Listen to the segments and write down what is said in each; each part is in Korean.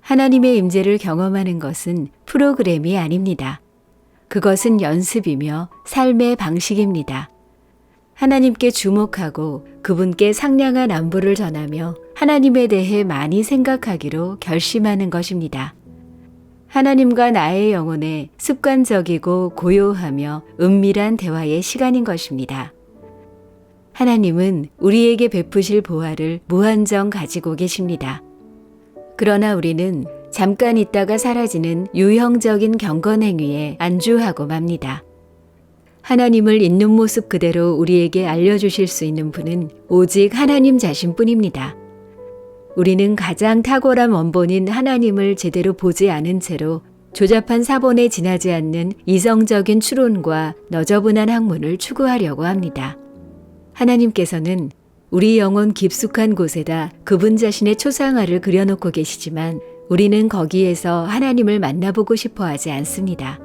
하나님의 임재를 경험하는 것은 프로그램이 아닙니다. 그것은 연습이며 삶의 방식입니다. 하나님께 주목하고 그분께 상냥한 안부를 전하며 하나님에 대해 많이 생각하기로 결심하는 것입니다. 하나님과 나의 영혼에 습관적이고 고요하며 은밀한 대화의 시간인 것입니다. 하나님은 우리에게 베푸실 보화를 무한정 가지고 계십니다. 그러나 우리는 잠깐 있다가 사라지는 유형적인 경건행위에 안주하고 맙니다. 하나님을 있는 모습 그대로 우리에게 알려주실 수 있는 분은 오직 하나님 자신뿐입니다. 우리는 가장 탁월한 원본인 하나님을 제대로 보지 않은 채로 조잡한 사본에 지나지 않는 이성적인 추론과 너저분한 학문을 추구하려고 합니다. 하나님께서는 우리 영혼 깊숙한 곳에다 그분 자신의 초상화를 그려놓고 계시지만 우리는 거기에서 하나님을 만나보고 싶어 하지 않습니다.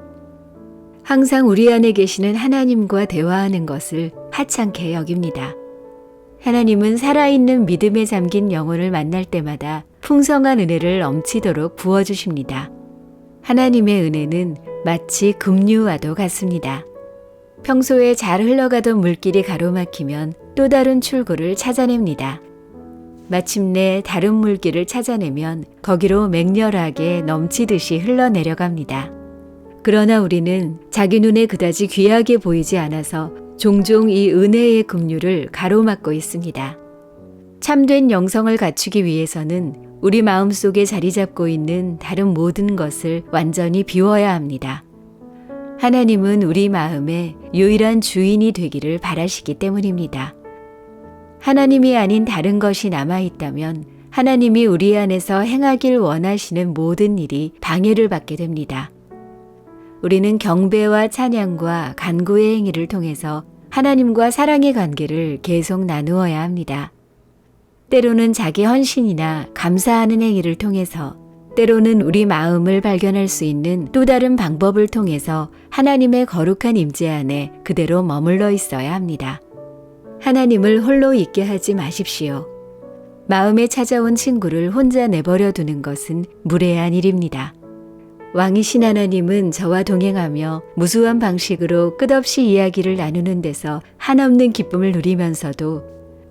항상 우리 안에 계시는 하나님과 대화하는 것을 하찮게 여깁니다. 하나님은 살아있는 믿음에 잠긴 영혼을 만날 때마다 풍성한 은혜를 넘치도록 부어주십니다. 하나님의 은혜는 마치 급류와도 같습니다. 평소에 잘 흘러가던 물길이 가로막히면 또 다른 출구를 찾아냅니다. 마침내 다른 물길을 찾아내면 거기로 맹렬하게 넘치듯이 흘러내려갑니다. 그러나 우리는 자기 눈에 그다지 귀하게 보이지 않아서 종종 이 은혜의 급류를 가로막고 있습니다. 참된 영성을 갖추기 위해서는 우리 마음속에 자리 잡고 있는 다른 모든 것을 완전히 비워야 합니다. 하나님은 우리 마음의 유일한 주인이 되기를 바라시기 때문입니다. 하나님이 아닌 다른 것이 남아있다면 하나님이 우리 안에서 행하길 원하시는 모든 일이 방해를 받게 됩니다. 우리는 경배와 찬양과 간구의 행위를 통해서 하나님과 사랑의 관계를 계속 나누어야 합니다. 때로는 자기 헌신이나 감사하는 행위를 통해서, 때로는 우리 마음을 발견할 수 있는 또 다른 방법을 통해서 하나님의 거룩한 임재 안에 그대로 머물러 있어야 합니다. 하나님을 홀로 있게 하지 마십시오. 마음에 찾아온 친구를 혼자 내버려 두는 것은 무례한 일입니다. 왕이신 하나님은 저와 동행하며 무수한 방식으로 끝없이 이야기를 나누는 데서 한없는 기쁨을 누리면서도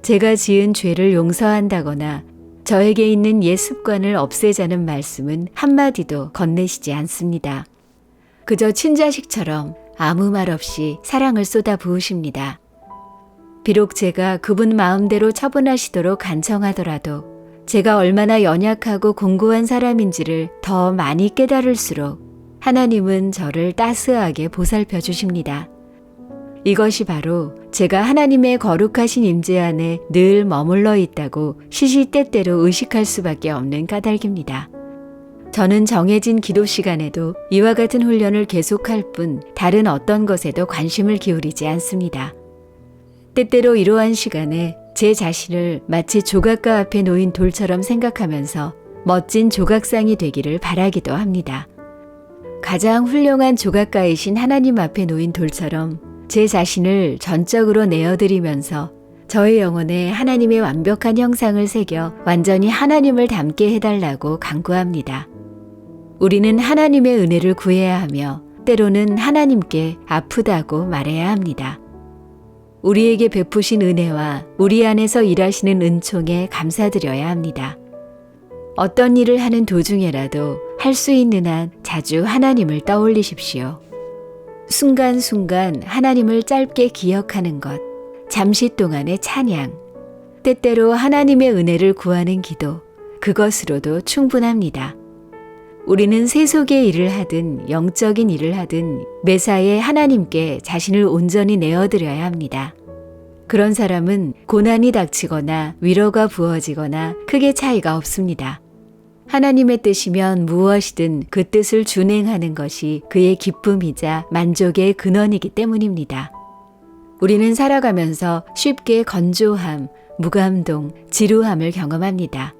제가 지은 죄를 용서한다거나 저에게 있는 옛 습관을 없애자는 말씀은 한마디도 건네시지 않습니다. 그저 친자식처럼 아무 말 없이 사랑을 쏟아부으십니다. 비록 제가 그분 마음대로 처분하시도록 간청하더라도 제가 얼마나 연약하고 공고한 사람인지를 더 많이 깨달을수록 하나님은 저를 따스하게 보살펴 주십니다. 이것이 바로 제가 하나님의 거룩하신 임재 안에 늘 머물러 있다고 시시때때로 의식할 수밖에 없는 까닭입니다. 저는 정해진 기도 시간에도 이와 같은 훈련을 계속할 뿐 다른 어떤 것에도 관심을 기울이지 않습니다. 때때로 이러한 시간에 제 자신을 마치 조각가 앞에 놓인 돌처럼 생각하면서 멋진 조각상이 되기를 바라기도 합니다. 가장 훌륭한 조각가이신 하나님 앞에 놓인 돌처럼 제 자신을 전적으로 내어드리면서 저의 영혼에 하나님의 완벽한 형상을 새겨 완전히 하나님을 닮게 해달라고 간구합니다. 우리는 하나님의 은혜를 구해야 하며 때로는 하나님께 아프다고 말해야 합니다. 우리에게 베푸신 은혜와 우리 안에서 일하시는 은총에 감사드려야 합니다. 어떤 일을 하는 도중에라도 할 수 있는 한 자주 하나님을 떠올리십시오. 순간순간 하나님을 짧게 기억하는 것, 잠시 동안의 찬양, 때때로 하나님의 은혜를 구하는 기도, 그것으로도 충분합니다. 우리는 세속의 일을 하든 영적인 일을 하든 매사에 하나님께 자신을 온전히 내어드려야 합니다. 그런 사람은 고난이 닥치거나 위로가 부어지거나 크게 차이가 없습니다. 하나님의 뜻이면 무엇이든 그 뜻을 준행하는 것이 그의 기쁨이자 만족의 근원이기 때문입니다. 우리는 살아가면서 쉽게 건조함, 무감동, 지루함을 경험합니다.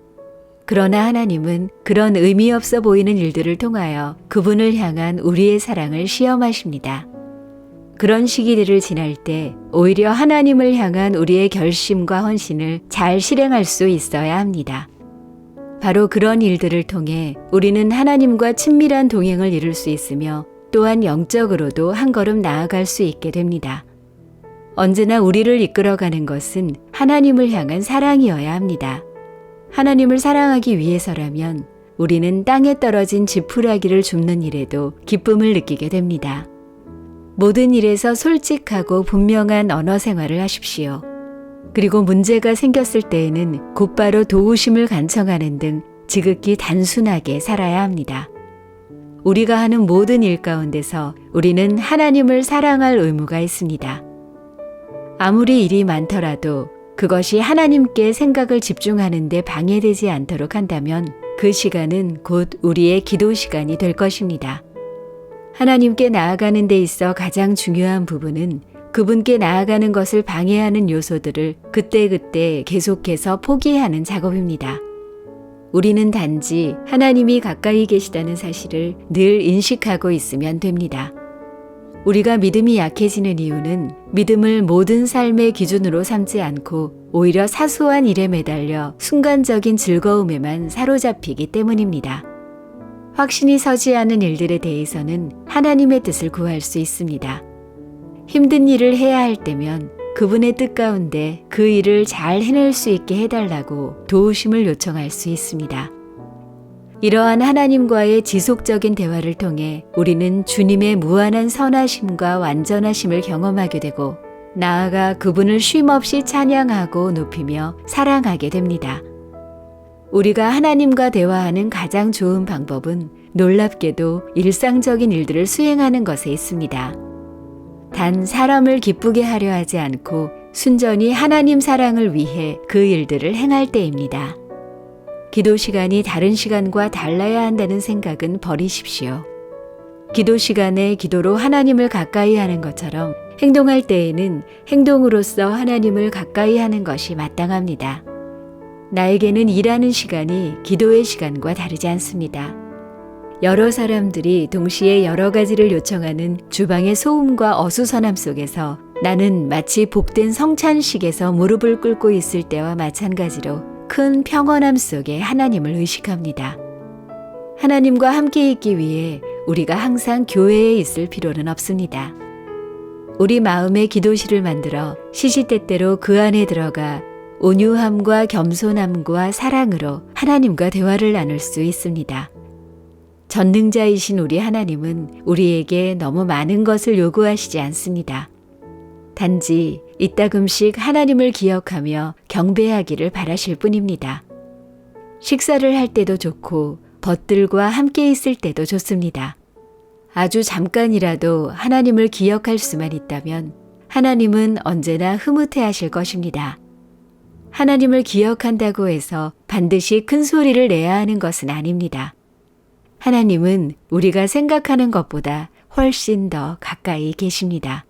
그러나 하나님은 그런 의미 없어 보이는 일들을 통하여 그분을 향한 우리의 사랑을 시험하십니다. 그런 시기들을 지날 때 오히려 하나님을 향한 우리의 결심과 헌신을 잘 실행할 수 있어야 합니다. 바로 그런 일들을 통해 우리는 하나님과 친밀한 동행을 이룰 수 있으며 또한 영적으로도 한 걸음 나아갈 수 있게 됩니다. 언제나 우리를 이끌어가는 것은 하나님을 향한 사랑이어야 합니다. 하나님을 사랑하기 위해서라면 우리는 땅에 떨어진 지푸라기를 줍는 일에도 기쁨을 느끼게 됩니다. 모든 일에서 솔직하고 분명한 언어 생활을 하십시오. 그리고 문제가 생겼을 때에는 곧바로 도우심을 간청하는 등 지극히 단순하게 살아야 합니다. 우리가 하는 모든 일 가운데서 우리는 하나님을 사랑할 의무가 있습니다. 아무리 일이 많더라도 그것이 하나님께 생각을 집중하는 데 방해되지 않도록 한다면 그 시간은 곧 우리의 기도 시간이 될 것입니다. 하나님께 나아가는 데 있어 가장 중요한 부분은 그분께 나아가는 것을 방해하는 요소들을 그때그때 계속해서 포기하는 작업입니다. 우리는 단지 하나님이 가까이 계시다는 사실을 늘 인식하고 있으면 됩니다. 우리가 믿음이 약해지는 이유는 믿음을 모든 삶의 기준으로 삼지 않고 오히려 사소한 일에 매달려 순간적인 즐거움에만 사로잡히기 때문입니다. 확신이 서지 않은 일들에 대해서는 하나님의 뜻을 구할 수 있습니다. 힘든 일을 해야 할 때면 그분의 뜻 가운데 그 일을 잘 해낼 수 있게 해달라고 도우심을 요청할 수 있습니다. 이러한 하나님과의 지속적인 대화를 통해 우리는 주님의 무한한 선하심과 완전하심을 경험하게 되고 나아가 그분을 쉼없이 찬양하고 높이며 사랑하게 됩니다. 우리가 하나님과 대화하는 가장 좋은 방법은 놀랍게도 일상적인 일들을 수행하는 것에 있습니다. 단 사람을 기쁘게 하려 하지 않고 순전히 하나님 사랑을 위해 그 일들을 행할 때입니다. 기도 시간이 다른 시간과 달라야 한다는 생각은 버리십시오. 기도 시간에 기도로 하나님을 가까이 하는 것처럼 행동할 때에는 행동으로서 하나님을 가까이 하는 것이 마땅합니다. 나에게는 일하는 시간이 기도의 시간과 다르지 않습니다. 여러 사람들이 동시에 여러 가지를 요청하는 주방의 소음과 어수선함 속에서 나는 마치 복된 성찬식에서 무릎을 꿇고 있을 때와 마찬가지로 큰 평온함 속에 하나님을 의식합니다. 하나님과 함께 있기 위해 우리가 항상 교회에 있을 필요는 없습니다. 우리 마음의 기도실을 만들어 시시때때로 그 안에 들어가 온유함과 겸손함과 사랑으로 하나님과 대화를 나눌 수 있습니다. 전능자이신 우리 하나님은 우리에게 너무 많은 것을 요구하시지 않습니다. 단지 이따금씩 하나님을 기억하며 경배하기를 바라실 뿐입니다. 식사를 할 때도 좋고 벗들과 함께 있을 때도 좋습니다. 아주 잠깐이라도 하나님을 기억할 수만 있다면 하나님은 언제나 흐뭇해 하실 것입니다. 하나님을 기억한다고 해서 반드시 큰 소리를 내야 하는 것은 아닙니다. 하나님은 우리가 생각하는 것보다 훨씬 더 가까이 계십니다.